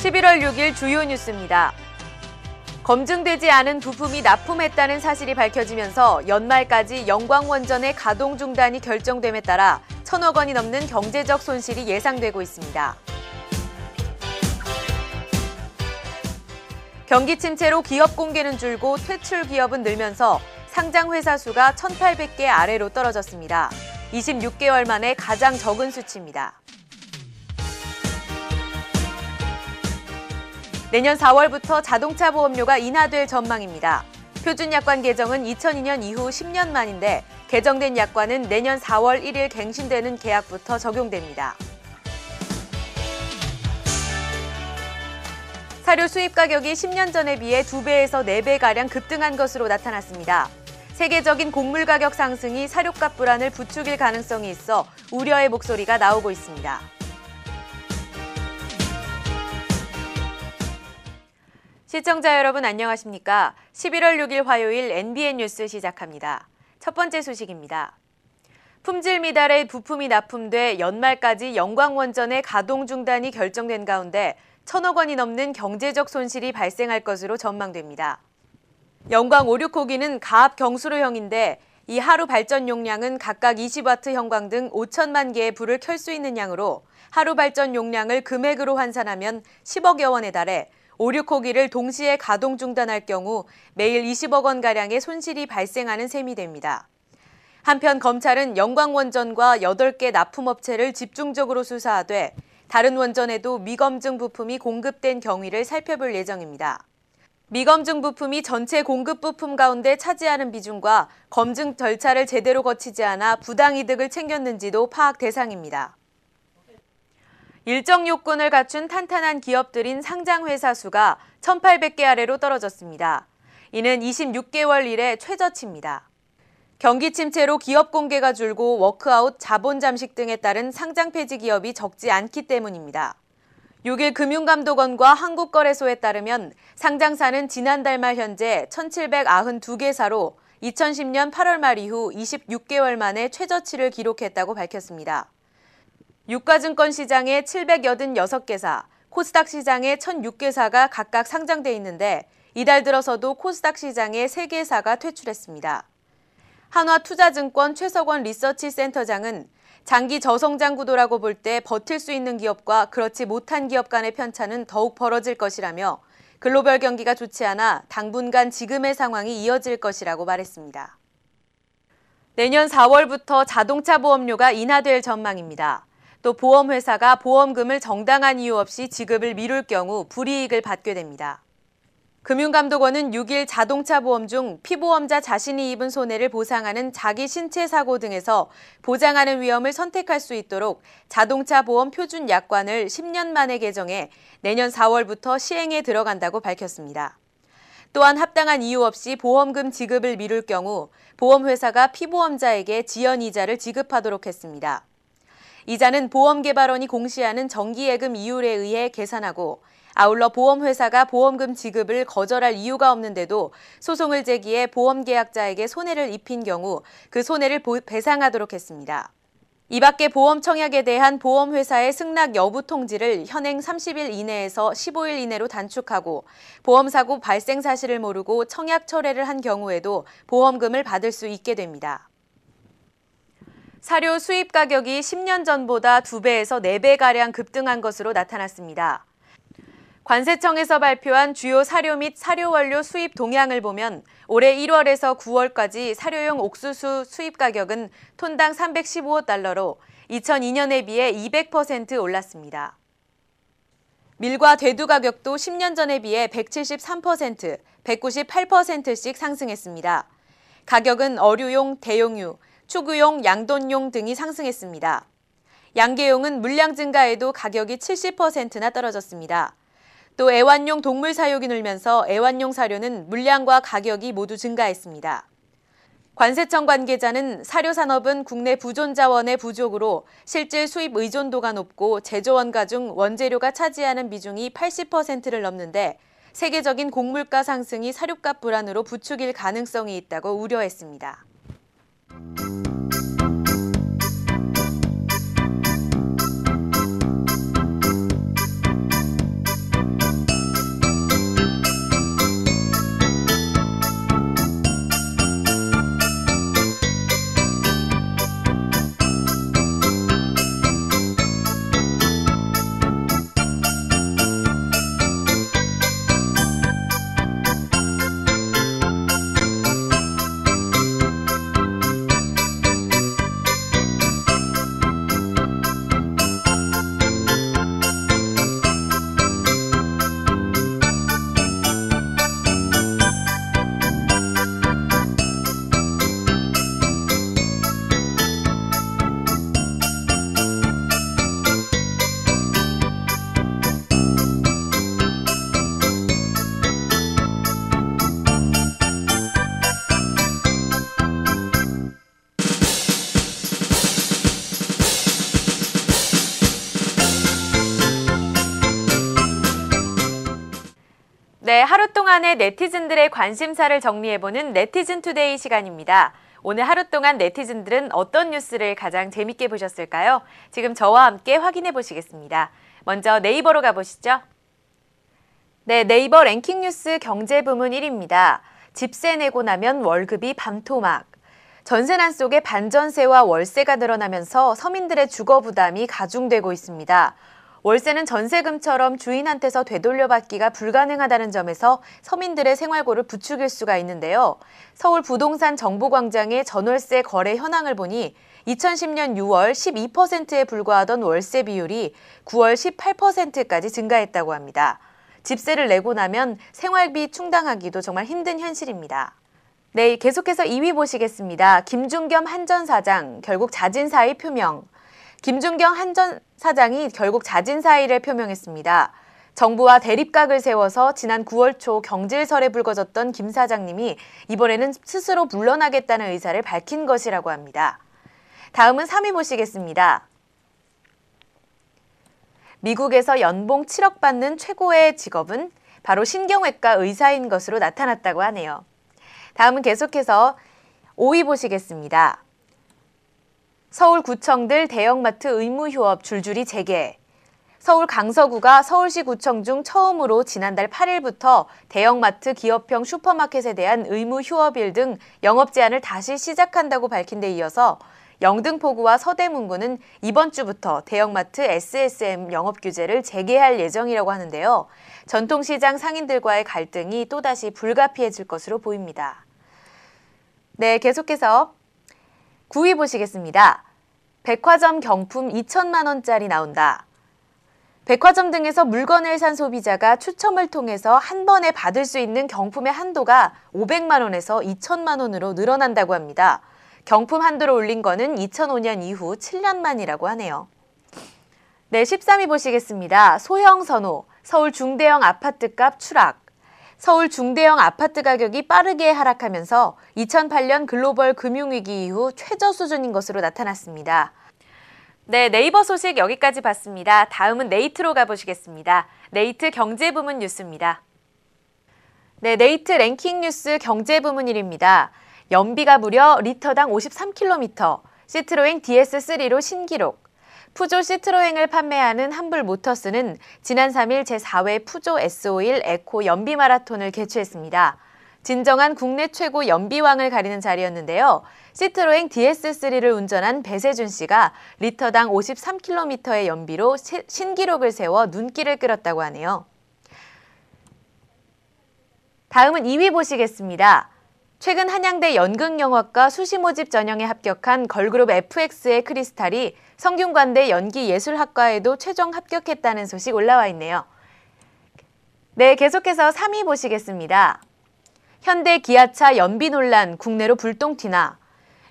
11월 6일 주요 뉴스입니다. 검증되지 않은 부품이 납품했다는 사실이 밝혀지면서 연말까지 영광원전의 가동 중단이 결정됨에 따라 1,000억 원이 넘는 경제적 손실이 예상되고 있습니다. 경기 침체로 기업 공개는 줄고 퇴출 기업은 늘면서 상장 회사 수가 1,800개 아래로 떨어졌습니다. 26개월 만에 가장 적은 수치입니다. 내년 4월부터 자동차 보험료가 인하될 전망입니다. 표준 약관 개정은 2002년 이후 10년 만인데 개정된 약관은 내년 4월 1일 갱신되는 계약부터 적용됩니다. 사료 수입 가격이 10년 전에 비해 2배에서 4배가량 급등한 것으로 나타났습니다. 세계적인 곡물 가격 상승이 사료값 불안을 부추길 가능성이 있어 우려의 목소리가 나오고 있습니다. 시청자 여러분 안녕하십니까? 11월 6일 화요일 NBN 뉴스 시작합니다. 첫 번째 소식입니다. 품질 미달의 부품이 납품돼 연말까지 영광원전의 가동 중단이 결정된 가운데 1,000억 원이 넘는 경제적 손실이 발생할 것으로 전망됩니다. 영광 5, 6호기는 가압 경수로형인데 이 하루 발전 용량은 각각 20와트 형광 등 5천만 개의 불을 켤 수 있는 양으로 하루 발전 용량을 금액으로 환산하면 10억여 원에 달해 5, 6호기를 동시에 가동 중단할 경우 매일 20억 원가량의 손실이 발생하는 셈이 됩니다. 한편 검찰은 영광원전과 8개 납품업체를 집중적으로 수사하되 다른 원전에도 미검증 부품이 공급된 경위를 살펴볼 예정입니다. 미검증 부품이 전체 공급 부품 가운데 차지하는 비중과 검증 절차를 제대로 거치지 않아 부당이득을 챙겼는지도 파악 대상입니다. 일정 요건을 갖춘 탄탄한 기업들인 상장회사 수가 1,800개 아래로 떨어졌습니다. 이는 26개월 이래 최저치입니다. 경기 침체로 기업 공개가 줄고 워크아웃, 자본 잠식 등에 따른 상장 폐지 기업이 적지 않기 때문입니다. 6일 금융감독원과 한국거래소에 따르면 상장사는 지난달 말 현재 1,792개사로 2010년 8월 말 이후 26개월 만에 최저치를 기록했다고 밝혔습니다. 유가증권 시장에 786개사, 코스닥 시장에 1,006개사가 각각 상장돼 있는데 이달 들어서도 코스닥 시장에 3개사가 퇴출했습니다. 한화투자증권 최석원 리서치 센터장은 장기 저성장 구도라고 볼 때 버틸 수 있는 기업과 그렇지 못한 기업 간의 편차는 더욱 벌어질 것이라며 글로벌 경기가 좋지 않아 당분간 지금의 상황이 이어질 것이라고 말했습니다. 내년 4월부터 자동차 보험료가 인하될 전망입니다. 또 보험회사가 보험금을 정당한 이유 없이 지급을 미룰 경우 불이익을 받게 됩니다. 금융감독원은 6일 자동차 보험 중 피보험자 자신이 입은 손해를 보상하는 자기 신체 사고 등에서 보장하는 위험을 선택할 수 있도록 자동차 보험 표준 약관을 10년 만에 개정해 내년 4월부터 시행에 들어간다고 밝혔습니다. 또한 합당한 이유 없이 보험금 지급을 미룰 경우 보험회사가 피보험자에게 지연이자를 지급하도록 했습니다. 이자는 보험개발원이 공시하는 정기예금 이율에 의해 계산하고 아울러 보험회사가 보험금 지급을 거절할 이유가 없는데도 소송을 제기해 보험계약자에게 손해를 입힌 경우 그 손해를 배상하도록 했습니다. 이 밖에 보험 청약에 대한 보험회사의 승낙 여부 통지를 현행 30일 이내에서 15일 이내로 단축하고 보험사고 발생 사실을 모르고 청약 철회를 한 경우에도 보험금을 받을 수 있게 됩니다. 사료 수입 가격이 10년 전보다 2배에서 4배가량 급등한 것으로 나타났습니다. 관세청에서 발표한 주요 사료 및 사료 원료 수입 동향을 보면 올해 1월에서 9월까지 사료용 옥수수 수입 가격은 톤당 315달러로 2002년에 비해 200% 올랐습니다. 밀과 대두 가격도 10년 전에 비해 173%, 198%씩 상승했습니다. 가격은 어류용, 대용유, 축유용, 양돈용 등이 상승했습니다. 양계용은 물량 증가에도 가격이 70%나 떨어졌습니다. 또 애완용 동물 사육이 늘면서 애완용 사료는 물량과 가격이 모두 증가했습니다. 관세청 관계자는 사료 산업은 국내 부존 자원의 부족으로 실질 수입 의존도가 높고 제조원가 중 원재료가 차지하는 비중이 80%를 넘는데 세계적인 곡물가 상승이 사료값 불안으로 부추길 가능성이 있다고 우려했습니다. 네, 하루 동안의 네티즌들의 관심사를 정리해보는 네티즌 투데이 시간입니다. 오늘 하루 동안 네티즌들은 어떤 뉴스를 가장 재밌게 보셨을까요? 지금 저와 함께 확인해 보시겠습니다. 먼저 네이버로 가보시죠. 네, 네이버 랭킹 뉴스 경제 부문 1위입니다. 집세 내고 나면 월급이 밤토막. 전세난 속에 반전세와 월세가 늘어나면서 서민들의 주거 부담이 가중되고 있습니다. 월세는 전세금처럼 주인한테서 되돌려받기가 불가능하다는 점에서 서민들의 생활고를 부추길 수가 있는데요. 서울 부동산 정보광장의 전월세 거래 현황을 보니 2010년 6월 12%에 불과하던 월세 비율이 9월 18%까지 증가했다고 합니다. 집세를 내고 나면 생활비 충당하기도 정말 힘든 현실입니다. 네, 계속해서 2위 보시겠습니다. 김준겸 한전 사장 결국 자진 사의 표명. 김준겸 한전 사장이 결국 자진 사의를 표명했습니다. 정부와 대립각을 세워서 지난 9월 초 경질설에 불거졌던 김 사장님이 이번에는 스스로 물러나겠다는 의사를 밝힌 것이라고 합니다. 다음은 3위 보시겠습니다. 미국에서 연봉 7억 받는 최고의 직업은 바로 신경외과 의사인 것으로 나타났다고 하네요. 다음은 계속해서 5위 보시겠습니다. 서울구청들 대형마트 의무휴업 줄줄이 재개. 서울 강서구가 서울시 구청 중 처음으로 지난달 8일부터 대형마트 기업형 슈퍼마켓에 대한 의무휴업일 등 영업 제한을 다시 시작한다고 밝힌 데 이어서 영등포구와 서대문구는 이번 주부터 대형마트 SSM 영업 규제를 재개할 예정이라고 하는데요. 전통시장 상인들과의 갈등이 또다시 불가피해질 것으로 보입니다. 네, 계속해서 9위 보시겠습니다. 백화점 경품 2천만 원짜리 나온다. 백화점 등에서 물건을 산 소비자가 추첨을 통해서 한 번에 받을 수 있는 경품의 한도가 500만 원에서 2천만 원으로 늘어난다고 합니다. 경품 한도를 올린 거는 2005년 이후 7년 만이라고 하네요. 네, 13위 보시겠습니다. 소형 선호, 서울 중대형 아파트값 추락. 서울 중대형 아파트 가격이 빠르게 하락하면서 2008년 글로벌 금융위기 이후 최저 수준인 것으로 나타났습니다. 네, 네이버 소식 여기까지 봤습니다. 다음은 네이트로 가보시겠습니다. 네이트 경제 부문 뉴스입니다. 네, 네이트 랭킹 뉴스 경제 부문 1위입니다. 연비가 무려 리터당 53km, 시트로행 DS3로 신기록. 푸조 시트로행을 판매하는 함블모터스는 지난 3일 제4회 푸조 S51 에코 연비 마라톤을 개최했습니다. 진정한 국내 최고 연비왕을 가리는 자리였는데요. 시트로행 DS3를 운전한 배세준 씨가 리터당 53km의 연비로 신기록을 세워 눈길을 끌었다고 하네요. 다음은 2위 보시겠습니다. 최근 한양대 연극영화과 수시 모집 전형에 합격한 걸그룹 FX의 크리스탈이 성균관대 연기예술학과에도 최종 합격했다는 소식 올라와 있네요. 네, 계속해서 3위 보시겠습니다. 현대 기아차 연비 논란 국내로 불똥 튀나.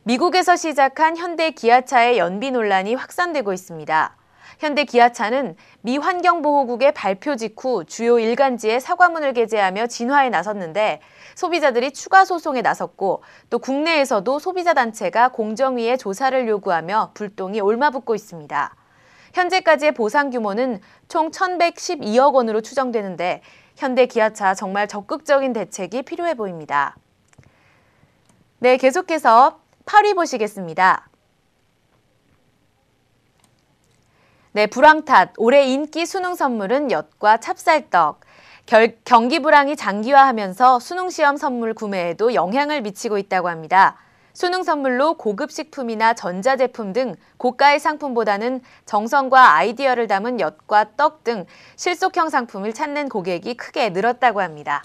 미국에서 시작한 현대 기아차의 연비 논란이 확산되고 있습니다. 현대 기아차는 미 환경보호국의 발표 직후 주요 일간지에 사과문을 게재하며 진화에 나섰는데 소비자들이 추가 소송에 나섰고 또 국내에서도 소비자단체가 공정위에 조사를 요구하며 불똥이 옮아붙고 있습니다. 현재까지의 보상 규모는 총 1,112억 원으로 추정되는데 현대 기아차 정말 적극적인 대책이 필요해 보입니다. 네, 계속해서 8위 보시겠습니다. 네, 불황 탓 올해 인기 수능 선물은 엿과 찹쌀떡. 경기 불황이 장기화하면서 수능 시험 선물 구매에도 영향을 미치고 있다고 합니다. 수능 선물로 고급 식품이나 전자제품 등 고가의 상품보다는 정성과 아이디어를 담은 엿과 떡 등 실속형 상품을 찾는 고객이 크게 늘었다고 합니다.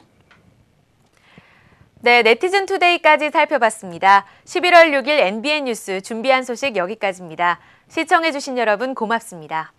네, 네티즌 투데이까지 살펴봤습니다. 11월 6일 NBN 뉴스 준비한 소식 여기까지입니다. 시청해주신 여러분 고맙습니다.